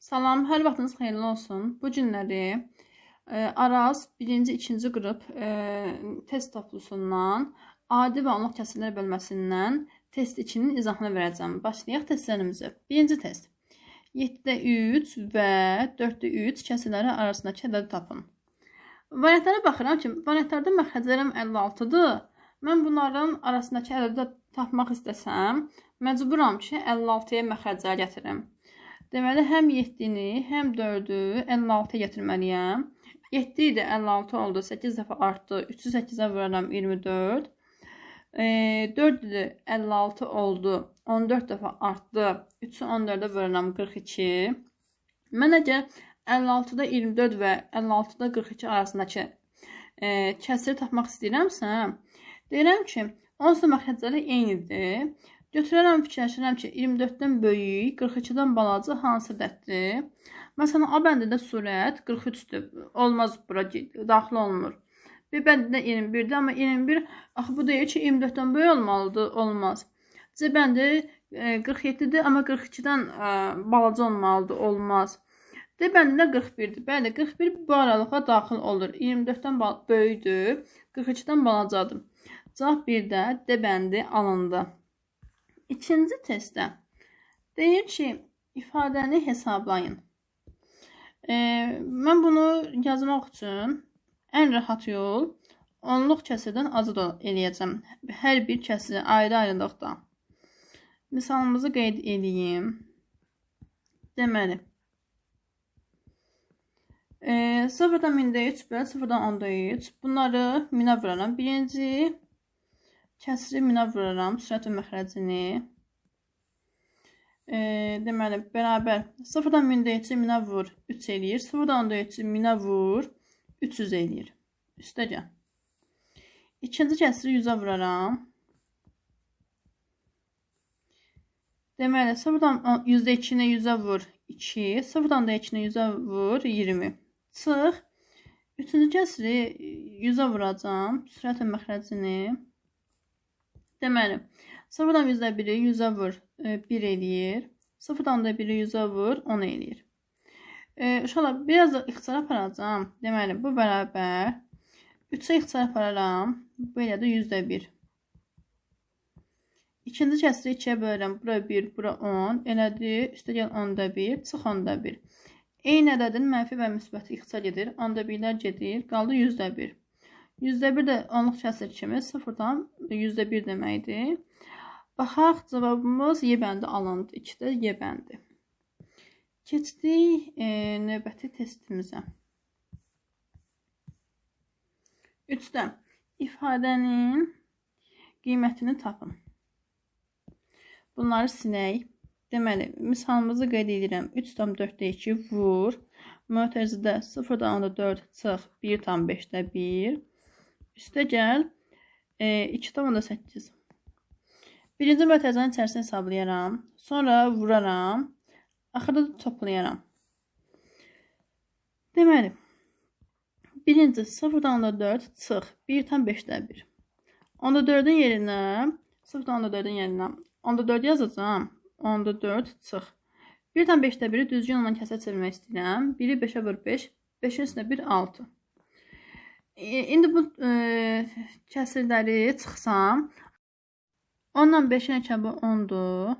Salam, hər vaxtınız xeyirli olsun. Bu günləri Araz 1-ci, 2-ci qrup test toplusundan adi və onluq kəsrlər bölməsindən test 2-nin izahını verəcəm. Başlayaq testlərimizə. Birinci test. 7-də 3 və 4-də 3 kəsrləri arasındakı ədədi tapın. Variantlara baxıram ki, variantlarda məxrəclərim 56-dır. Mən bunların arasındakı ədədi tapmaq istəsəm, məcburam ki, 56-ya məxrəclər gətirim. Deməli, həm 7-ni, həm 4-ü 56-ya gətirməliyəm. 7 idi, 56 oldu, 8 dəfə artdı, 3-ü 8-ə vuraram 24. 4 idi, 56 oldu, 14 dəfə artdı, 3-ü 14-ə vuraram 42. Mən əgər 56-da 24 və 56-da 42 arasındakı kəsri tapmaq istəyirəmsə, deyirəm ki, onsuz da məxrəcləri eynidir. Götürərəm, fikirləşirəm ki, 24-dən böyük, 42-dən balaca hansı ədəddir? Məsələn, A bəndində surət 43-dür. Olmaz, bura daxil olmur. B bəndində 21-dir, amma 21, axı bu deyir ki, 24-dən böyük olmalıdır, olmaz. C bəndi 47-dir, amma 42-dən balaca olmalıdır, olmaz. D bəndində 41-dir. Bəli, 41 bu aralığa daxil olur. 24-dən böyükdür, 42-dən balacadır. Cavab 1-də D bəndi alındı. İkinci testdə deyir ki, ifadəni hesablayın. Mən bunu yazmaq üçün ən rahat yol onluq kəsirdən azad eləyəcəm. Hər bir kəsiri ayrı-ayrılıqda. Misalımızı qeyd edeyim. Deməli, 0-dan 1000-də 3 böl 0-dan 10-da 3. Bunları minə vuraram. Birinci kəsri minə vuraram, sürət və məxrəcini. Deməli, bərabər 0-dan 1000-də 3-ü minə vur, 3 eləyir. 0-dan 10-da 3-ü minə vur, 300 eləyir. Üstə gəl. İkinci kəsri 100-ə vuraram. Deməli, 0-dan 100-də 2-nə 100-ə vur, 2. 0-dan da 2-nə 100-ə vur, 20. Çıx. Üçüncü kəsri 100-ə vuracam, sürət və məxrəcini. Deməli, 0-dan 100-də 100-ə vur, 1 eləyir. 0-dan da 100-ə vur, 10 eləyir. Uşaqlar, biraz da ixtisar aparacam. Deməli, bu bərabər 3-ə ixtisar apararam. Bu elə də 100-də 1. İkinci kəsri 2-yə bölürəm. Bura 1, bura 10. Elədir, üstə gəl 10-da 1, çıx 10-da 1. Eyni ədədin mənfi və müsbəti ixtisar edir. 10-da 1-lər gedir, qaldı 100-də 1. 100-də 1 də onluq kəsir kimi 0-dan 100-də 1 deməkdir. Baxaq, cavabımız Y bəndi alındı. 2-də Y bəndi. Keçdik növbəti testimizə. 3-də ifadənin qiymətini tapın. Bunları silək. Deməli, misalımızı qeyd edirəm. 3,4-də 2 vur. Mötərizədə 0-dan 4 çıx 1,5-də 1. Üstə gəl 2,8. Birinci mötərizənin içərisini hesablayaram. Sonra vuraram. Axırda da toplayaram. Deməli, birinci 0-dan 4 çıx 1,5-də 1. 14-ün yerinə 0-dan 4-ün yerinə 14 yazacağam. 14 çıx. 1,5-də 1-i düzgün olan kəsə çevirmək istəyirəm. 1-i 5-ə vur 5. 5-in üstünə 1, 6. İndi bu kəsirləri çıxsam, 10-dan 5-in əkəbi 10-dur.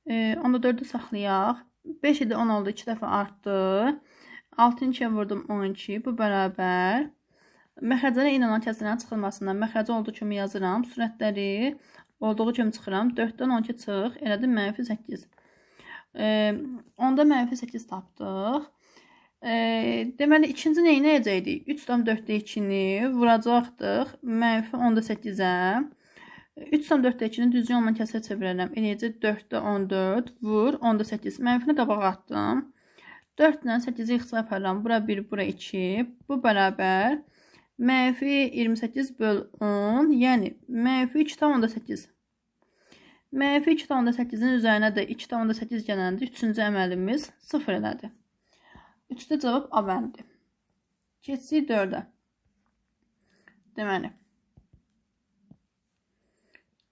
14-ü saxlayaq. 5 idi, 10 oldu, 2 dəfə artdı. 6-ın 2-yə vurdum 12. Bu bərabər. Məxrəclərə eyni olan kəsirlərin çıxılmasından məxrəcə olduğu kimi yazıram. Sürətləri olduğu kimi çıxıram. 4-dən 12 çıx. Elədim, mənfi 8. 10-da mənfi 8 tapdıq. Deməli, ikinci neyi edəcəkdik? 3,4-də 2-ni vuracaqdıq. Mənfi 10-da 8-ə. 3,4-də 2-ni düzgün olmayan kəsə çevirərəm. Eləyəcək 4-də 14 vur 10-da 8. Mənfini qabağa atdım. 4-dən 8-i ixtisar aparıram. Bura 1, bura 2. Bu bərabər mənfi 28 böl 10. Yəni, mənfi 2,8. Mənfi 2,8-in üzərinə də 2,8 gələndə 3-cü əməlimiz 0 elədi. 3-də cavab A bəndi. Keçsik 4-ə. Deməli,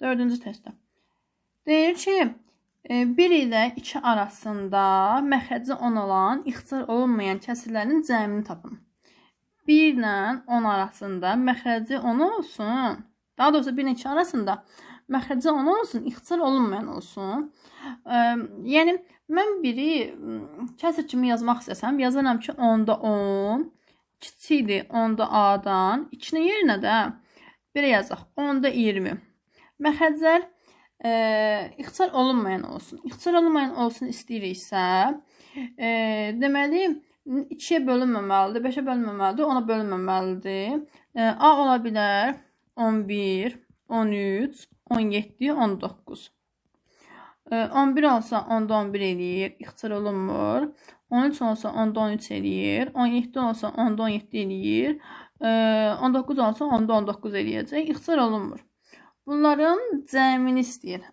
4-cü testdə. Deyir ki, 1 ilə 2 arasında məxrəci 10 olan ixtisar olunmayan kəsirlərin cəmini tapın. 1 ilə 10 arasında məxrəci 10 olsun. Daha doğrusu 1 ilə 2 arasında məxrəci 10 olsun, ixtisar olunmayan olsun. Yəni, mən biri kəsir kimi yazmaq istəsəm, yazaram ki, 10-da 10, kiçikdir 10-da A-dan, 2-nin yerinə də belə yazaq, 10-da 20. Məxrəclər ixtisar olunmayan olsun. İxtisar olunmayan olsun istəyiriksə, deməli, 2-yə bölünməməlidir, 5-ə bölünməməlidir, 10-a bölünməməlidir. A ola bilər 11, 13, 17, 19. 11 olsa 10-da 11 eləyir, ixtisar olunmur. 13 olsa 10-da 13 eləyir, 17 olsa 10-da 17 eləyir, 19 olsa 10-da 19 eləyəcək, ixtisar olunmur. Bunların cəmini istəyir.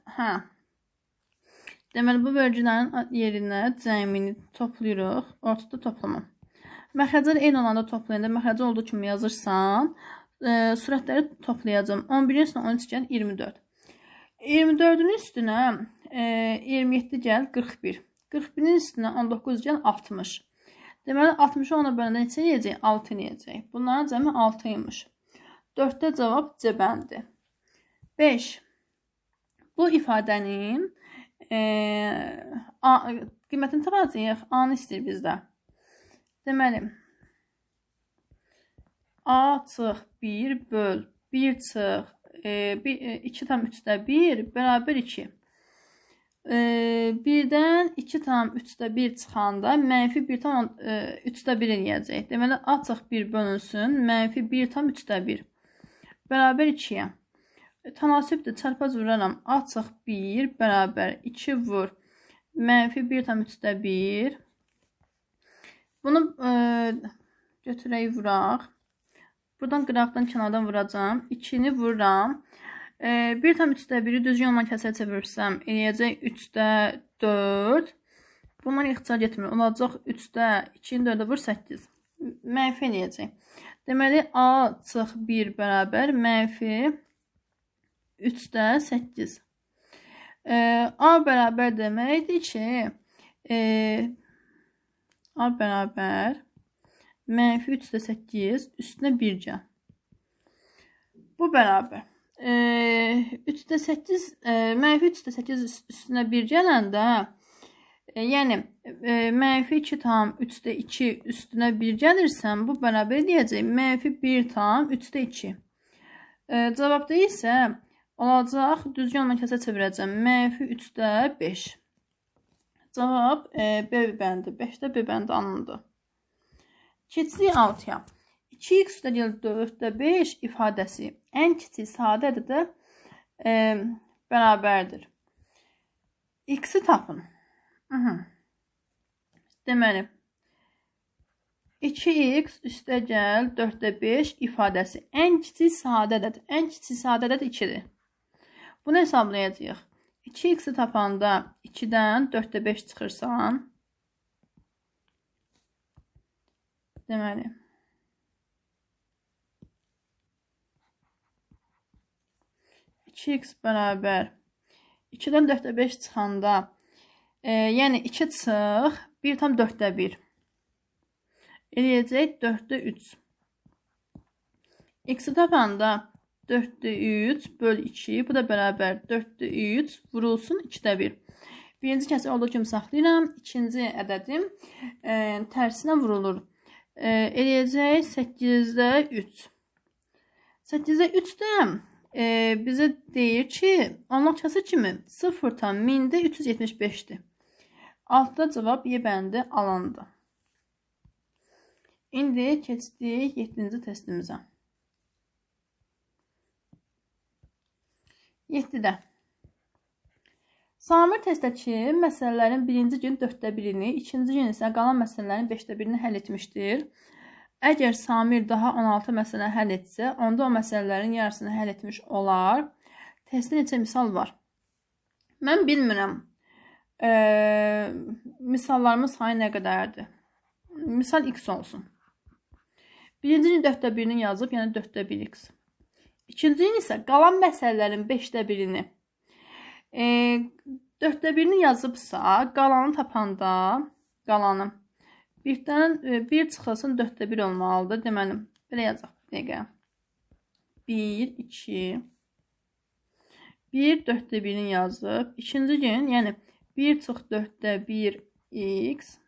Deməli, bu bölgülərin yerinə cəmini toplayırıq, ortada toplama. Məxrəclər eyni olanda toplayanda, məxrəci olduğu kimi yazırsan, sürətləri toplayacağım. 11-in üstünə 13 gəl, 24. 24-ün üstünə 27 gəl, 41. 41-in üstünə 19 gəl, 60. Deməli, 60-ı ona böləndə neçə eləyəcək? 6 eləyəcək. Bunların cəmi 6 imiş. 4-də cavab C bəndi. 5. Bu ifadənin qiymətini tapacağıq. A-nı istəyir bizdə. Deməli, A çıx 1 böl 1 çıx 2 tam 3-də 1 bərabər 2. 1-dən 2 tam 3-də 1 çıxanda mənfi 1 tam 3-də 1 eləyəcək. Deməli, A çıx 1 bölünsün, mənfi 1 tam 3-də 1 bərabər 2-yə. Tənasübdür, çarpaz vuraram. A çıx 1 bərabər 2 vur. Mənfi 1 tam 3-də 1. Bunu götürək vuraq. Buradan qıraqdan kənardan vuracam. 2-ni vururam. 1 tam 3-də 1-i düzgün olmayan kəsərə çevirsəm, eləyəcək 3-də 4. Bundan ixtisar getmir. Olacaq 3-də 2-ni 4-də vur 8. Mənfi eləyəcək. Deməli, A çıx 1 bərabər mənfi 3-də 8. A bərabər deməkdir ki, A bərabər mənfi 3-də 8 üstünə 1 gəl. Bu bərabər. 3-də 8, mənfi 3-də 8 üstünə 1 gələndə, yəni mənfi 2 tam 3-də 2 üstünə 1 gəlirsən, bu bərabər deyəcək mənfi 1 tam 3-də 2. Cavabda isə olacaq, düzgün olmayan kəsə çevirəcəm. Mənfi 3-də 5. Cavab B bəndi. 5-də B bəndi alındı. Keçdik 6-ya. 2x üstəgəl 4-də 5 ifadəsi ən kiçik sadə ədədə bərabərdir. X-i tapın. Deməli, 2x üstəgəl 4-də 5 ifadəsi ən kiçik sadə ədədir. Ən kiçik sadə ədəd 2-dir. Bunu hesablayacağıq. 2x-i tapanda 2-dən 4-də 5 çıxırsan. Deməli, x bərabər 2-dən 4-də 5 çıxanda, yəni 2 çıx, 1 tam 4-də 1. Eləyəcək 4-də 3. X-i tapanda 4-də 3 böl 2, bu da bərabər 4-də 3 vurulsun 2-də 1. Birinci kəsir olduğu kimi saxlayıram. İkinci ədədim tərsinə vurulur. Eləyəcək 8-də 3. 8-də 3 də bizə deyir ki, onluq kəsir kimi 0 tam 1000-də 375-dir. Altda cavab Y bəndi alındı. İndi keçdik 7-ci testimizə. 7-də. Samir testdəki məsələlərin birinci gün 4-də 1-ini, ikinci gün isə qalan məsələlərin 5-də 1-ini həll etmişdir. Əgər Samir daha 16 məsələ həll etsə, onda o məsələlərin yarısını həll etmiş olar. Testdə neçə misal var? Mən bilmirəm. Misallarımız sayı nə qədərdir? Misal x olsun. Birinci gün 4-də 1-ini yazıb, yəni 4-də 1x. İkinci gün isə qalan məsələlərin 5-də 1-ini. 4də 1-ni yazıbsa, qalanı tapanda, qalanı bir çıxılsın 4də 1 olmalıdır. Deməli, belə yazaq. Dəqiqə. 1, 2, 1 4də 1-ni yazıb. İkinci gün, yəni 1 çıx 4də 1 x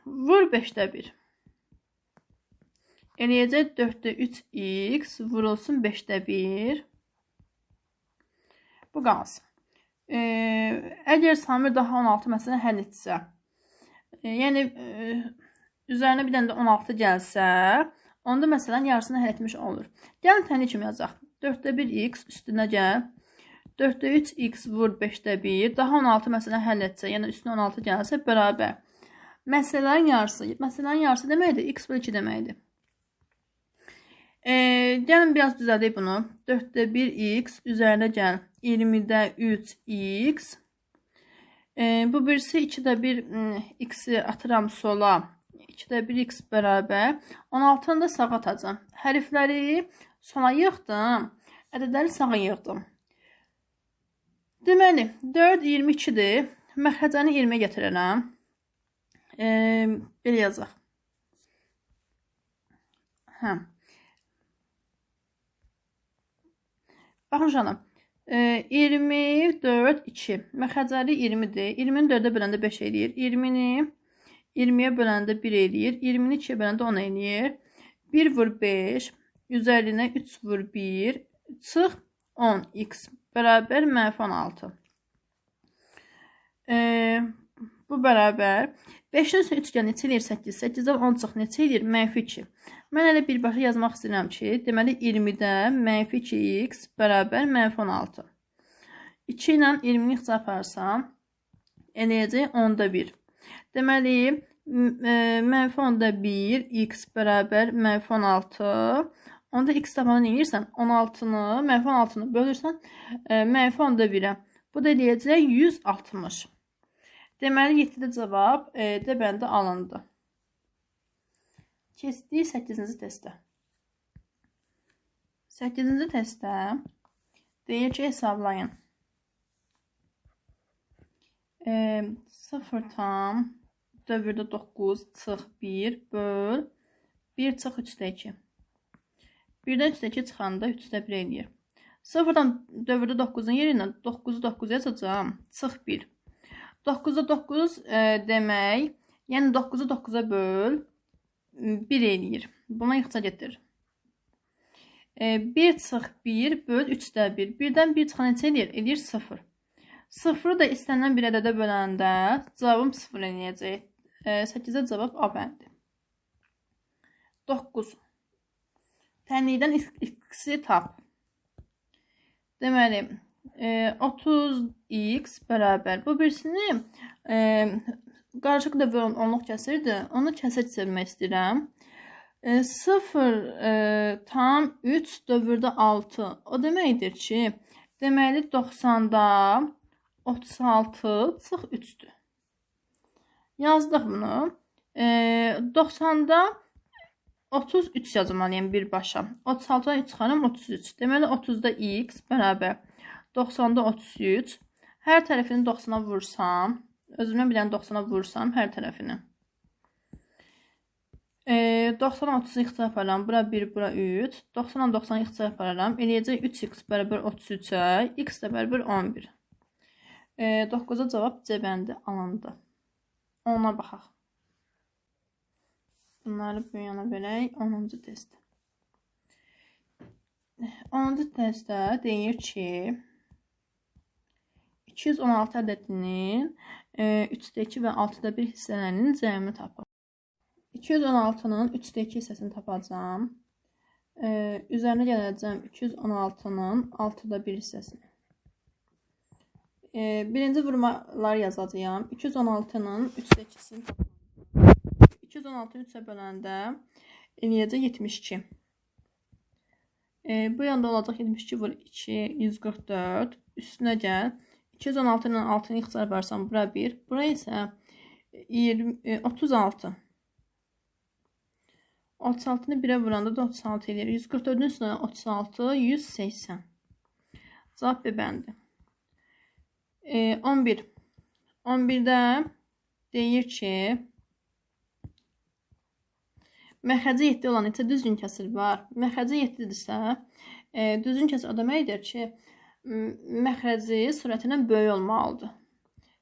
vur 5də 1. Eləyəcək 4də 3 x vurulsun 5də 1. Bu qalsın. Əgər Samir daha 16 məsələn həll etsə, yəni üzərinə bir dənə də 16 gəlsə, onda məsələn yarısını həll etmiş olur. Gəlin təni kimi yazaq. 4də 1 x üstünə gəl. 4də 3 x vur 5də 1. Daha 16 məsələn həll etsə, yəni üstünə 16 gəlsə bərabər. Məsələnin yarısı deməkdir, x bölü 2 deməkdir. Gəlin biraz düzəldək bunu. 4də 1 x üzərinə gəl. 20də 3 x. Bu birisi 2də 1 x-i atıram sola. 2də 1 x bərabər. 16-nı da sağa atacam. Hərfləri sola yığdım. Ədədləri sağa yığdım. Deməli, 4 22-dir. Məxrəcəni 20-yə gətirərəm. Belə yazaq. Baxın canım. 24, 2. Məxrəcəli 20-dir. 20-ni 4-ə böləndə 5 eləyir. 20-ni 20-yə böləndə 1 eləyir. 20-ni 2-yə böləndə 10 eləyir. 1 vur 5. Üzərinə 3 vur 1. Çıx 10 x bərabər -16. Bu bərabər. 5-in üstünə 3 gəl neçə eləyir? 8. 8-dən 10 çıx neçə eləyir? -2. Mən elə birbaşa yazmaq istəyirəm ki, deməli 20-də -2x bərabər -16. 2 ilə 20-ni ixtisar aparsam, eləyəcək 10-da 1. Deməli, -10-da 1 x bərabər -16. Onda x tabanı nə edirsən? 16-nı, -16-nı bölürsən -10-da 1-ə. Bu da eləyəcək 160. Deməli, 7-də cavab D bəndi alındı. Keçdik 8-ci testə. 8-ci testdə deyir ki, hesablayın. 0 tam dövrdə 9 çıx 1 böl 1 çıx 3-də 2. 1-dən 3-də 2 çıxanda 3-də 1 eləyir. 0-dan dövrdə 9-un yerinə 9-u 9 yazacağım. Çıx 1. 9-da 9 demək, yəni 9-u 9-a böl 1 eləyir. Buna ixça getir. 1 çıx 1 böl 3-də 1. 1-dən 1 çıxan neçə eləyir? Eləyir 0. 0-ı da istənilən bir ədədə böləndə cavabım 0 eləyəcək. 8-də cavab A bəndi. 9. Tənlikdən x-i tap. Deməli, 30x bərabər. Bu birisini qarışıq da bölün onluq kəsirdi. Onu kəsə çevirmək istəyirəm. 0 tam 3 dövrdə 6. O deməkdir ki, deməli 90-da 36 çıx 3-dür. Yazdıq bunu. 90-da 33 yazmalıyım birbaşa. 36-dan 3 çıxarım 33. Deməli 30-da x bərabər 90-da 33. Hər tərəfini 90-a vursam, özümdən bir dənə 90-a vursam hər tərəfini. 90-a 30-u ixtisar aparıram. Bura 1, bura 3. 90-a 90-ı ixtisar aparıram. Eləyəcək 3x bərabər 33-ə, x də bərabər 11. 9-a cavab C bəndi alındı. Ona baxaq. Bunları bu yana verək. 10-cu test. 10-cu testdə deyir ki, 216 ədədinin 3-də 2 və 6-da 1 hissələrinin cəmini tapın. 216-nın 3-də 2 hissəsini tapacağım. Üzərinə gələcəm 216-nın 6-da 1 hissəsini. Birinci vurmaları yazacağım. 216-nın 3-də 2-sini tapacağım. 216-nı 3-ə böləndə eləyəcək 72. Bu yanda olacaq 72 vur 2, 144. Üstünə gəl. 216 ilə 6-nı ixtisar versəm, bura 1. Bura isə 36. 36-nı 1-ə vuranda da 36 eləyir. 144-ün üstünə 36, 180. Cavab B bəndi. 11. 11-də deyir ki, məxrəci 7 olan neçə düzgün kəsir var? Məxrəci 7-dirsə, düzgün kəsir o deməkdir ki, məxrəci sürətindən böyük olmalıdır.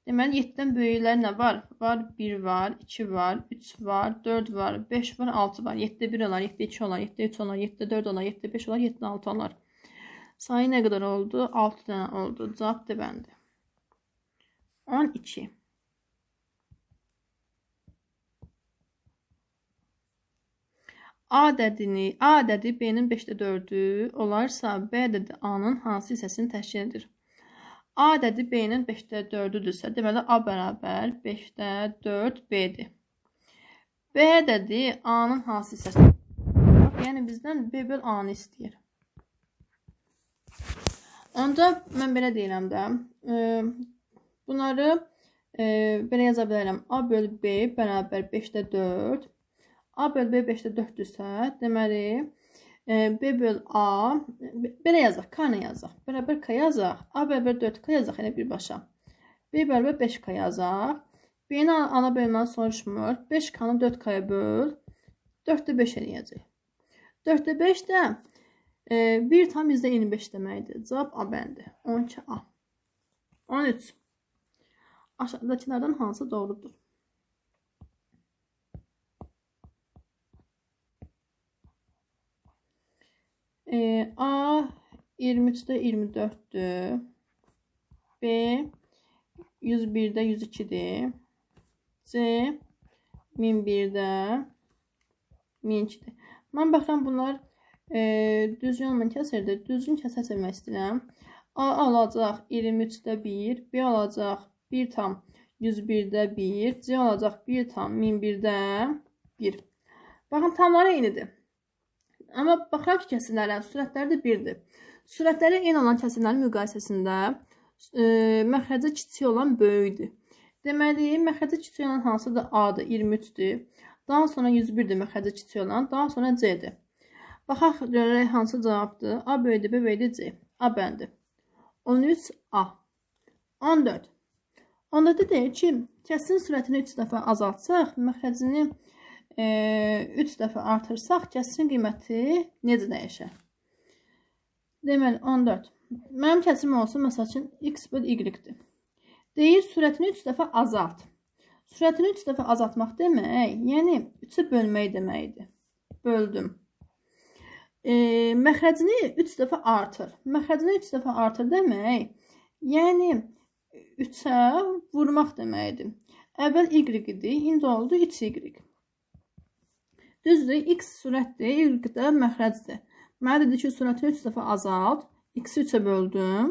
Deməli, 7-dən böyüklər nə var? Var 1 var, 2 var, 3 var, 4 var, 5 var, 6 var. 7-də 1 olar, 7-də 2 olar, 7-də 3 olar, 7-də 4 olar, 7-də 5 olar, 7-də 6 olar. Sayı nə qədər oldu? 6 dənə oldu. Cavab D bəndi. 12. A ədədi B-nin 5-də 4-ü olarsa, B ədədi A-nın hansı hissəsini təşkil edir? A ədədi B-nin 5-də 4-üdürsə, deməli A bərabər 5-də 4 B-dir. B ədədi A-nın hansı hissəsini? Yəni bizdən B böl A-nı istəyir. Onda mən belə deyirəm də, bunları belə yaza bilərəm. A böl B bərabər 5-də 4. A böl B 5-də 4-dürsə, deməli, B böl A, belə yazaq, K nə yazaq? Bərabər K yazaq, A bərabər 4K yazaq, elə birbaşa. B bərabər 5K yazaq. B-ni ana bölməni soruşmur. 5K-nı 4K-ya böl, 4-də 5 eləyəcək. 4-də 5 də 1 tam %25 deməkdir. Cavab A bəndi. 12A. 13. Aşağıdakilərdən hansı doğrudur? A 23-də 24-dür. B 101-də 102-dir. C 1001-də 1002-dir. Mən baxıram, bunlar düzgün olmayan kəsirdir. Düzgün kəsir çəkmək istəyirəm. A alacaq 23-də 1, B alacaq 1 tam 101-də 1, C alacaq 1 tam 1001-də 1. Baxın, tamları eynidir. Amma baxaq ki, kəsirlərin sürətləri də 1-dir. Sürətləri eyni olan kəsirlərin müqayisəsində məxrəci kiçik olan böyükdür. Deməli, məxrəci kiçik olan hansıdır? A-dır, 23-dür. Daha sonra 101-dir məxrəci kiçik olan, daha sonra C-dir. Baxaq, görək hansı cavabdır? A böyükdür, B böyükdür, C. A bəndi. 13A. 14. 14-də deyir ki, kəsirin sürətini 3 dəfə azaltsaq, məxrəcini 3 dəfə artırsaq, kəsirin qiyməti necə dəyişər? Deməli, 14. Mənim kəsirim olsun, məsəl üçün, x böl y-dir. Deyir, sürətini 3 dəfə azalt. Sürətini 3 dəfə azaltmaq demək, yəni 3-ə bölmək deməkdir. Böldüm. Məxrəcini 3 dəfə artır. Məxrəcini 3 dəfə artır demək, yəni 3-ə vurmaq deməkdir. Əvvəl y idi, indi oldu 3y. Düzdür, x sürətdir, y də məxrəcdir. Mənə dedi ki, sürətini 3 dəfə azalt, x-i 3-ə böldüm.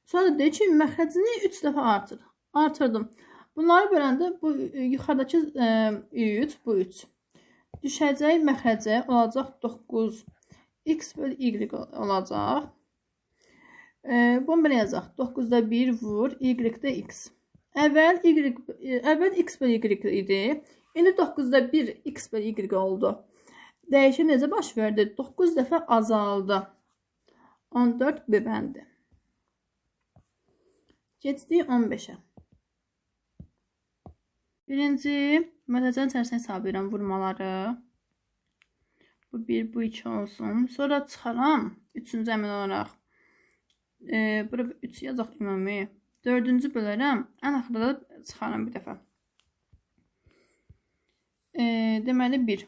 Sonra da deyir ki, məxrəcini 3 dəfə artır. Artırdım. Bunları böləndə bu yuxarıdakı 3, bu 3. Düşəcək məxrəcə olacaq 9. X böl y olacaq. Bunu belə yazaq. 9-da 1 vur, y-də x. Əvvəl x böl y idi. İndi 9-da 1 x böl y oldu. Dəyişim necə baş verdi? 9 dəfə azaldı. 14 B bəndi. Keçdik 15-ə. Birinci, məsələn, içərisində hesab edirəm vurmaları. Bu 1, bu 2 olsun. Sonra çıxaram. 3-cü əmin olaraq. Bura 3 yazaq ümumi. 4-cü bölərəm. Ən axırda da çıxaram bir dəfə. Deməli 1.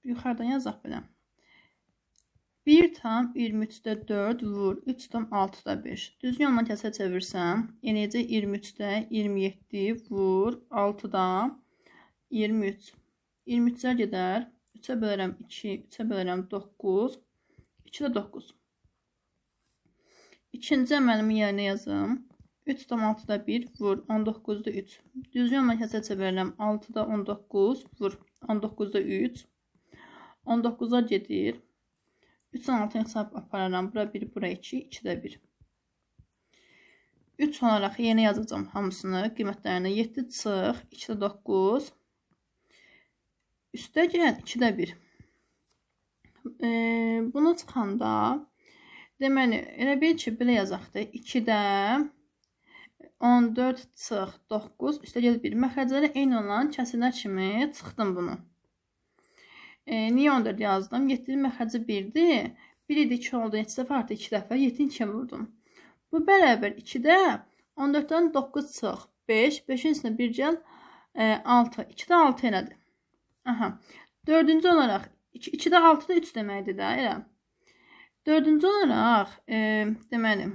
Yuxarıdan yazaq belə. 1 tam 23-də 4 vur 3 tam 6-da 5. Düzgün olma kəsə çevirsəm, eləyəcək 23-də 27 vur 6-da 23. 23-lər gedər. 3-ə bölərəm 2, 3-ə bölərəm 9, 2-də 9. İkinci əməlimi yerinə yazım. 3 tam 6-da 1 vur 19-da 3. Düzgün olma kəsə çevirirəm. 6-da 19 vur 19-da 3. 19-a gedir. 3-ün altını hesab apararam. Bura 1, bura 2, 2-də 1. 3 olaraq yeni yazacağım hamısını. Qiymətlərini 7 çıx, 2-də 9. Üstə gələn 2-də 1. Bunu çıxanda Deməli, elə bil ki, belə yazaq da. 2-də 14 çıx 9 üstə gəl 1. Məxrəcləri eyni olan kəsrlər kimi çıxdım bunu. Niyə 14 yazdım? 7-nin məxrəci 1-dir. 1 idi 2 oldu. 7 dəfə artı 2 dəfə 7-ni 2-yə vurdum. Bu bərabər 2-də 14-dən 9 çıx 5. 5-in üstünə 1 gəl 6. 2-də 6 elədi. Aha. Dördüncü olaraq 2-də 6-da 3 deməkdir də, elə. Dördüncü olaraq deməli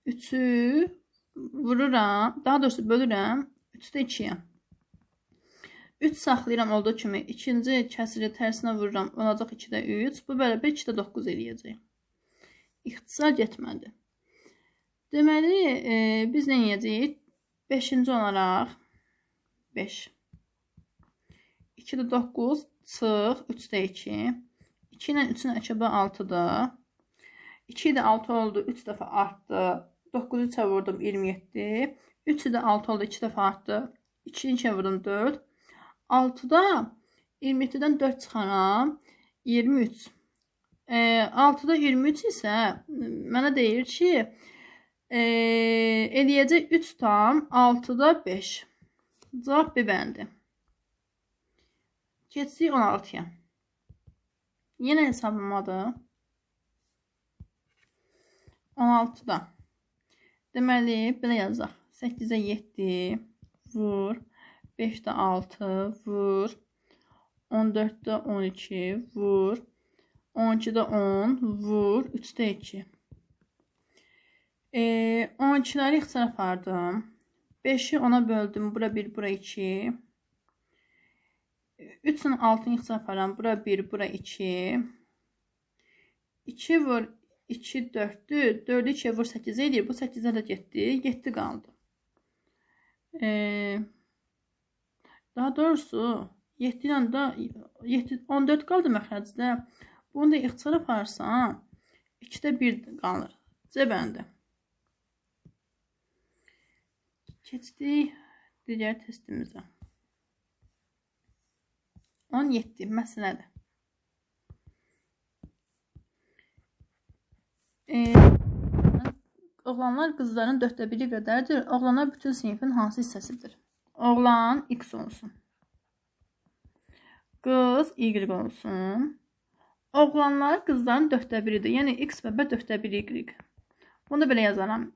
3-ü vururam, daha doğrusu bölürəm 3-də 2-yə. 3 saxlayıram olduğu kimi. İkinci kəsiri tərsinə vururam. Olacaq 2-də 3. Bu bərabər 2-də 9 eləyəcək. İxtisar getmədi. Deməli, biz nə edəcəyik? 5-ci olaraq 5. 2-də 9 çıx 3-də 2. 2 ilə 3-ün əkəbə 6-dır. 2 də 6 oldu. 3 dəfə artdı. 9-u 3-ə vurdum 27. 3 də 6 oldu. 2 dəfə artdı. 2-ni 2-yə vurdum 4. 6-da 27-dən 4 çıxaram 23. 6-da 23 isə mənə deyir ki, eləyəcək 3 tam 6-da 5. Cavab B bəndi. Keçsik 16-ya. Yenə hesablamadır. 16-da. Deməli, belə yazaq. 8-də 7 vur. 5-də 6 vur. 14-də 12 vur. 12-də 10 vur. 3-də 2. 12-ləri ixtisar apardım. 5-i 10-a böldüm. Bura 1, bura 2. 3-ün 6-ını ixtisar aparam. Bura 1, bura 2. 2 vur 2, 4-dür. 4-ü 2-yə vur 8 edir. Bu 8-ə də getdi. 7 qaldı. Daha doğrusu 7 ilə də 14 qaldı məxrəcdə. Bunu da ixtisar aparsan 2-də 1 qalır. C bəndi. Keçdik digər testimizə. 17 məsələdir. Oğlanlar qızların 4-də 1-i qədərdir. Oğlanlar bütün sinifin hansı hissəsidir? Oğlan X olsun. Qız Y olsun. Oğlanlar qızların 4-də 1-idir. Yəni X bərabər 4-də 1 Y. Bunu da belə yazaram.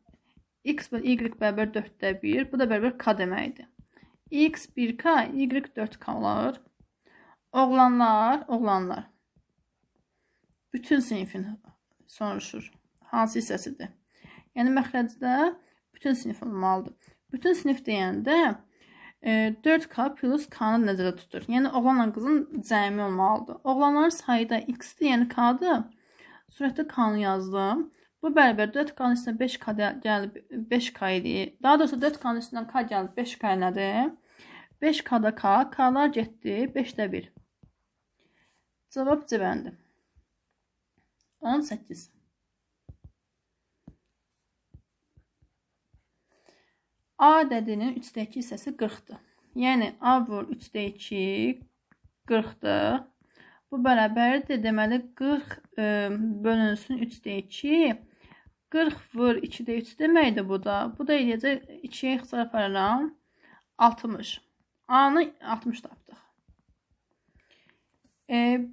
X bölü Y bərabər 4-də 1. Bu da bərabər K deməkdir. X 1K, Y 4K olur. Oğlanlar. Bütün sinifin soruşur. Hansı hissəsidir? Yəni məxrəcdə bütün sinif olmalıdır. Bütün sinif deyəndə 4K plus K-nı nəzərdə tutur. Yəni oğlanla qızın cəmi olmalıdır. Onların sayı da X-dir, yəni K-dır. Surətdə K-nı yazdım. Bu bərabər 4K-nın üstünə 5K gəlib 5K edir. Daha doğrusu 4K-nın üstündən K gəlib 5K elədir. 5K-da K, K-lar getdi 5-də 1. Cavab C bəndi. 18. A ədədinin 3-də 2 hissəsi 40-dır. Yəni A vur 3-də 2 40-dır. Bu bərabərdir. Deməli 40 bölünsün 3-də 2. 40 vur 2-də 3 deməkdir bu da. Bu da eləyəcək 2-yə ixtisar aparıram. 60. A-nı 60 tapdıq.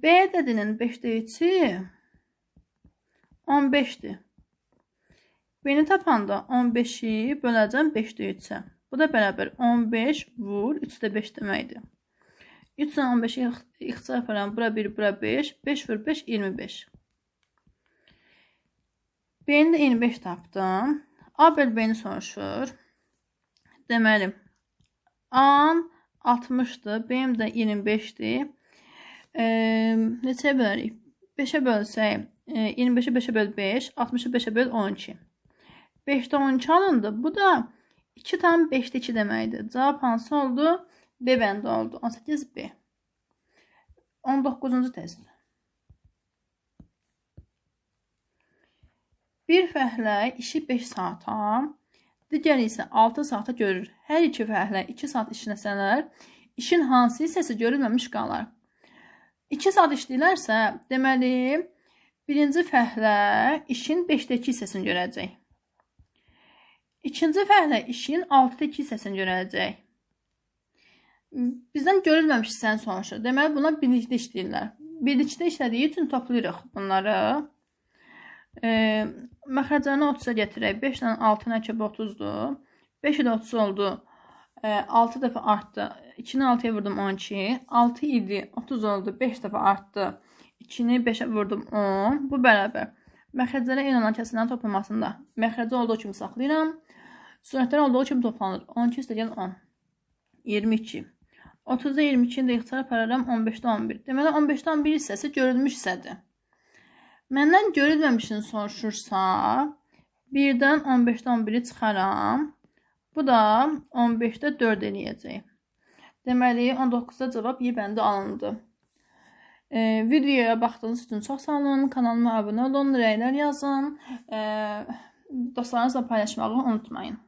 B ədədinin 5-də 3-i 15-dir. B-ni tapanda 15-i böləcəm 5-də 3-ə. Bu da bərabər 15 vur 3-də 5 deməkdir. 3-dən 15-i ixtisar aparam. Bura 1, bura 5. 5 vur 5, 25. B-ni də 25 tapdım. A böl B-ni soruşur. Deməli, A-n 60-dır. B-im də 25-dir. Neçəyə bölərik? 5-ə bölsək, 25-ə 5-ə böl 5, 60-ə 5-ə böl 12. 5-də 12 alındı. Bu da 2 tam 5-də 2 deməkdir. Cavab hansı oldu? B bəndi oldu. 18B. 19-cu test. Bir fəhlə işi 5 saata, digəri isə 6 saata görür. Hər iki fəhlə 2 saat işləsələr, işin hansı hissəsi görülməmiş qalar? 2 saat işləyirlərsə, deməli, Birinci fəhlə işin 5-də 2 hissəsini görəcək. İkinci fəhlə işin 6-da 2 hissəsini görəcək. Bizdən görülməmiş hissəni soruşur. Deməli, buna birlikdə işləyirlər. Birlikdə işlədiyi üçün toplayırıq bunları. Məxrəclərini 30-a gətirək. 5 ilə 6-nın əkəbi 30-dur. 5 ilə 30 oldu. 6 dəfə artdı. 2-ni 6-ya vurdum 12. 6 idi. 30 oldu. 5 dəfə artdı. 2-ni 5-ə vurdum 10. Bu bərabər. Məxrəclərə eyni olan kəsrlərin toplanmasında məxrəcə olduğu kimi saxlayıram. Sürətlər olduğu kimi toplanır. 12 üstəgən 10. 22. 30-da 22-ni də ixtisar aparıram. 15-də 11. Deməli, 15-də 11 hissəsi görülmüş hissədir. Məndən görülməmişini soruşursa, 1-dən 15-də 11-i çıxaram. Bu da 15-də 4 eləyəcək. Deməli, 19-da cavab Y bəndi alındı. Videoya baxdığınız üçün çox sağ olun. Kanalıma abunə olun, rəylər yazın. Dostlarınızla paylaşmağı unutmayın.